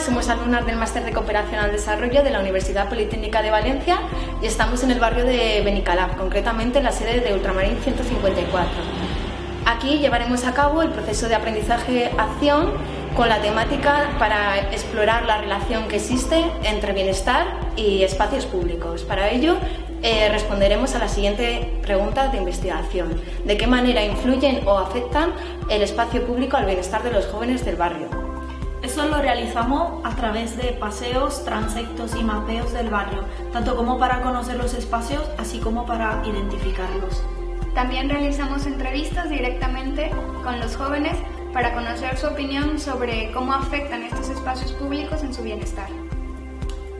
somos alumnas del Máster de Cooperación al Desarrollo de la Universidad Politécnica de Valencia y estamos en el barrio de Benicalap, concretamente en la sede de Ultramarín 154. Aquí llevaremos a cabo el proceso de aprendizaje-acción con la temática para explorar la relación que existe entre bienestar y espacios públicos. Para ello, responderemos a la siguiente pregunta de investigación: ¿de qué manera influyen o afectan el espacio público al bienestar de los jóvenes del barrio? Eso lo realizamos a través de paseos, transectos y mapeos del barrio, tanto como para conocer los espacios, así como para identificarlos. También realizamos entrevistas directamente con los jóvenes para conocer su opinión sobre cómo afectan estos espacios públicos en su bienestar.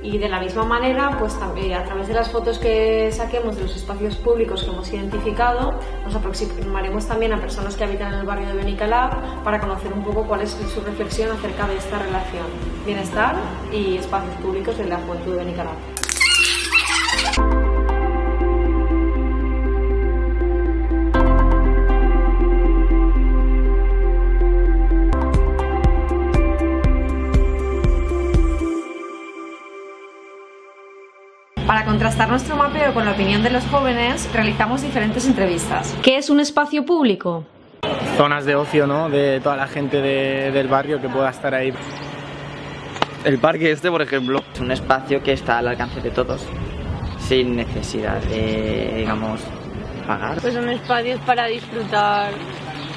Y de la misma manera, pues también a través de las fotos que saquemos de los espacios públicos que hemos identificado, nos aproximaremos también a personas que habitan en el barrio de Benicalap para conocer un poco cuál es su reflexión acerca de esta relación bienestar y espacios públicos de la juventud de Benicalap. Para contrastar nuestro mapeo con la opinión de los jóvenes, realizamos diferentes entrevistas. ¿Qué es un espacio público? Zonas de ocio, ¿no?, de toda la gente del barrio que pueda estar ahí. El parque este, por ejemplo, es un espacio que está al alcance de todos, sin necesidad de, digamos, pagar. Pues son espacios para disfrutar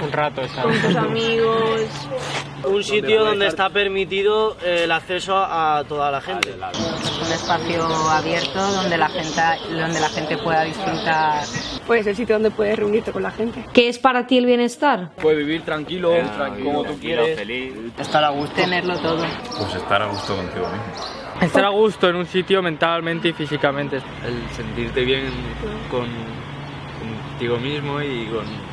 Un rato, con tus amigos. Un sitio donde está permitido el acceso a toda la gente. Es un espacio abierto donde la gente pueda disfrutar. Pues el sitio donde puedes reunirte con la gente. ¿Qué es para ti el bienestar? Puedes vivir tranquilo, como tú quieres, feliz. Estar a gusto. Tenerlo todo. Pues estar a gusto contigo mismo. Estar a gusto en un sitio mentalmente y físicamente. El sentirte bien contigo mismo y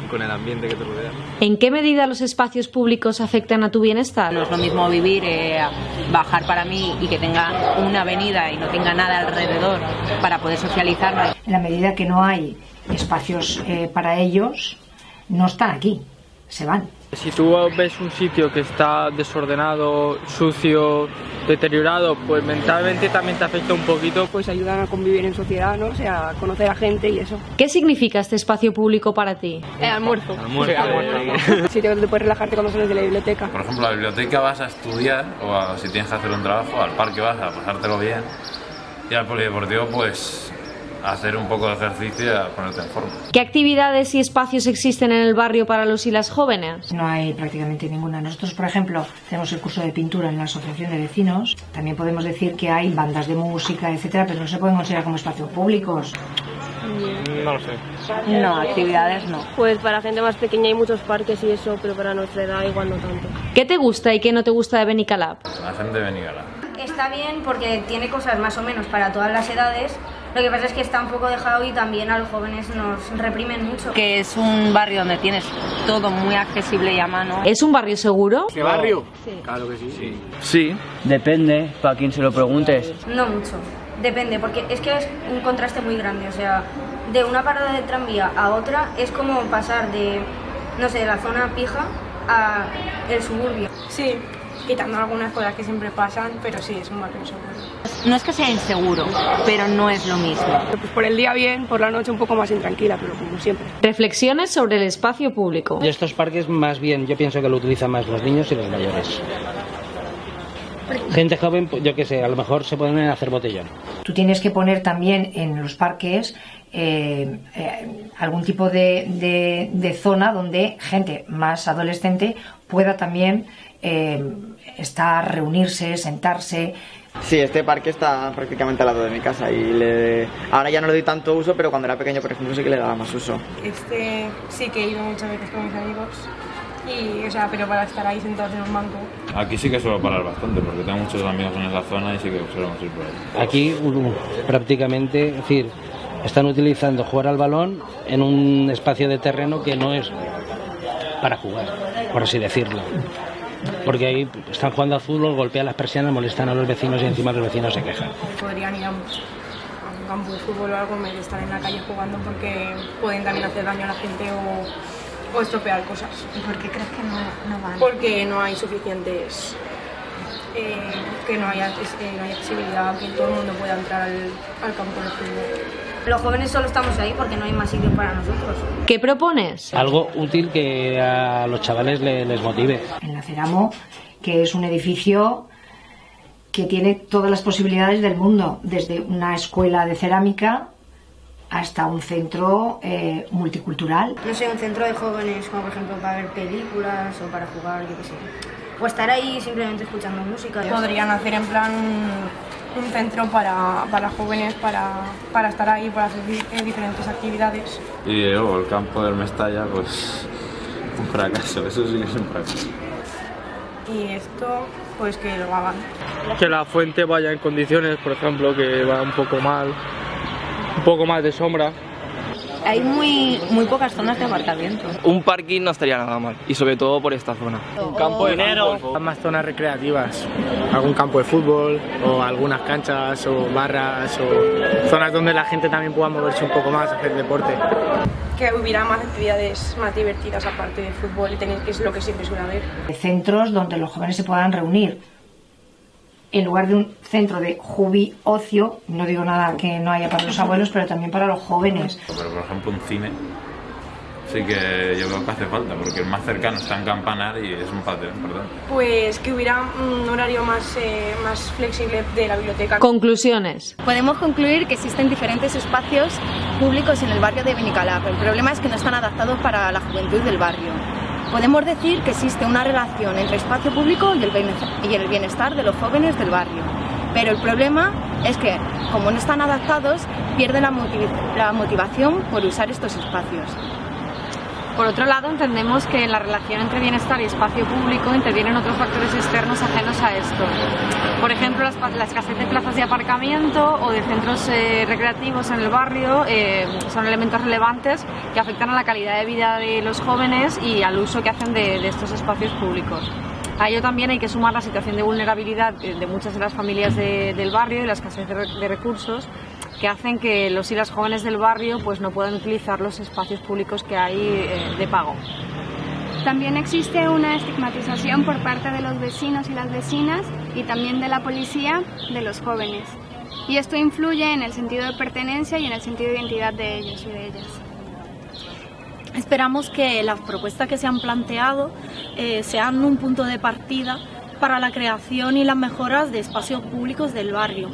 con el ambiente que te rodea. ¿En qué medida los espacios públicos afectan a tu bienestar? No es lo mismo vivir, bajar para mí y que tenga una avenida y no tenga nada alrededor para poder socializar. En la medida que no hay espacios para ellos, no están aquí, se van. Si tú ves un sitio que está desordenado, sucio, deteriorado, pues mentalmente también te afecta un poquito. Pues ayudan a convivir en sociedad, ¿no? O sea, a conocer a gente y eso. ¿Qué significa este espacio público para ti? Almuerzo. Almuerzo. Sitio donde puedes relajarte cuando sales de la biblioteca. Por ejemplo, a la biblioteca vas a estudiar o si tienes que hacer un trabajo, al parque vas a pasártelo bien y al polideportivo pues a hacer un poco de ejercicio y a ponerte en forma. ¿Qué actividades y espacios existen en el barrio para los y las jóvenes? No hay prácticamente ninguna. Nosotros, por ejemplo, tenemos el curso de pintura en la asociación de vecinos. También podemos decir que hay bandas de música, etcétera, pero no se pueden considerar como espacios públicos. No lo sé. No, actividades no. Pues para gente más pequeña hay muchos parques y eso, pero para nuestra edad igual no tanto. ¿Qué te gusta y qué no te gusta de Benicalap? La gente de Benicalap. Está bien porque tiene cosas más o menos para todas las edades. Lo que pasa es que está un poco dejado y también a los jóvenes nos reprimen mucho. Que es un barrio donde tienes todo muy accesible y a mano. ¿Es un barrio seguro? ¿Qué barrio? Sí. Claro que sí. Sí, depende, para quien se lo preguntes. No mucho, depende, porque es que es un contraste muy grande. O sea, de una parada de tranvía a otra es como pasar de, no sé, de la zona pija a el suburbio. Sí, quitando algunas cosas que siempre pasan, pero sí, es un barrio seguro. No es que sea inseguro, pero no es lo mismo. Pues por el día bien, por la noche un poco más intranquila, pero como siempre. Reflexiones sobre el espacio público. Y estos parques más bien, yo pienso que lo utilizan más los niños y los mayores. Gente joven, yo qué sé, a lo mejor se pueden hacer botellón. Tú tienes que poner también en los parques algún tipo de zona donde gente más adolescente pueda también estar, reunirse, sentarse. Sí, este parque está prácticamente al lado de mi casa y ahora ya no le doy tanto uso, pero cuando era pequeño, por ejemplo, sí que le daba más uso. Este sí que he ido muchas veces con mis amigos, y, o sea, pero para estar ahí sentados en un banco. Aquí sí que suelo parar bastante porque tengo muchos amigos en esa zona y sí que solemos ir por ahí. Aquí prácticamente, es decir, están utilizando jugar al balón en un espacio de terreno que no es para jugar, por así decirlo. Porque ahí están jugando a fútbol, golpean las persianas, molestan a los vecinos y encima los vecinos se quejan. Podrían ir a un campo de fútbol o algo en vez de estar en la calle jugando, porque pueden también hacer daño a la gente o estropear cosas. ¿Y por qué crees que no van? Porque no hay suficientes que no haya accesibilidad, que todo el mundo pueda entrar al campo de fútbol. Los jóvenes solo estamos ahí porque no hay más sitio para nosotros. ¿Qué propones? Algo útil que a los chavales les motive. En la Ceramo, que es un edificio que tiene todas las posibilidades del mundo, desde una escuela de cerámica hasta un centro multicultural. No sé, un centro de jóvenes, como por ejemplo para ver películas o para jugar, yo qué sé. O estar ahí simplemente escuchando música. Podrían hacer en plan un centro para jóvenes, para estar ahí, para hacer diferentes actividades. Y luego el campo del Mestalla, pues un fracaso, eso sí que es un fracaso. Y esto, pues que lo hagan. Que la fuente vaya en condiciones, por ejemplo, que va un poco mal, un poco más de sombra. Hay muy pocas zonas de aparcamiento. Un parking no estaría nada mal, y sobre todo por esta zona. Un campo de fútbol, más zonas recreativas, algún campo de fútbol o algunas canchas o barras o zonas donde la gente también pueda moverse un poco más, hacer deporte. Que hubiera más actividades más divertidas aparte de fútbol y tenis, que es lo que siempre suele haber. Centros donde los jóvenes se puedan reunir. En lugar de un centro de ocio, no digo nada que no haya para los abuelos, pero también para los jóvenes. Pero por ejemplo un cine sí que yo creo que hace falta, porque el más cercano está en Campanar y es un patio, perdón. Pues que hubiera un horario más flexible de la biblioteca. Conclusiones. Podemos concluir que existen diferentes espacios públicos en el barrio de Benicalap. El problema es que no están adaptados para la juventud del barrio. Podemos decir que existe una relación entre espacio público y el bienestar de los jóvenes del barrio. Pero el problema es que, como no están adaptados, pierden la motivación por usar estos espacios. Por otro lado, entendemos que en la relación entre bienestar y espacio público intervienen otros factores externos ajenos a esto. Por ejemplo, la escasez de plazas de aparcamiento o de centros recreativos en el barrio son elementos relevantes que afectan a la calidad de vida de los jóvenes y al uso que hacen de estos espacios públicos. A ello también hay que sumar la situación de vulnerabilidad de muchas de las familias del barrio y la escasez de recursos que hacen que los y las jóvenes del barrio pues no puedan utilizar los espacios públicos que hay de pago. También existe una estigmatización por parte de los vecinos y las vecinas y también de la policía de los jóvenes. Y esto influye en el sentido de pertenencia y en el sentido de identidad de ellos y de ellas. Esperamos que las propuestas que se han planteado sean un punto de partida para la creación y las mejoras de espacios públicos del barrio,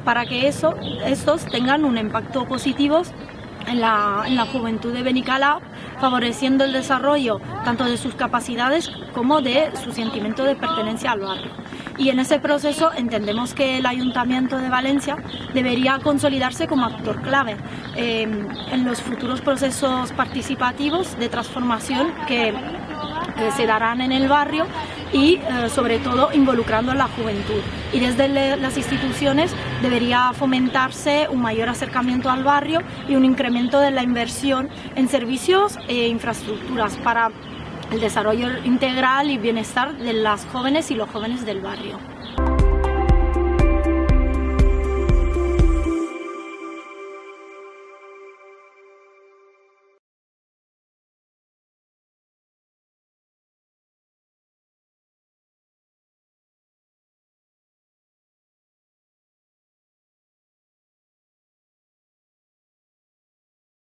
para que estos tengan un impacto positivo en la juventud de Benicalap, favoreciendo el desarrollo tanto de sus capacidades como de su sentimiento de pertenencia al barrio. Y en ese proceso entendemos que el Ayuntamiento de Valencia debería consolidarse como actor clave en los futuros procesos participativos de transformación que se darán en el barrio y sobre todo involucrando a la juventud. Y desde las instituciones debería fomentarse un mayor acercamiento al barrio y un incremento de la inversión en servicios e infraestructuras para el desarrollo integral y bienestar de las jóvenes y los jóvenes del barrio.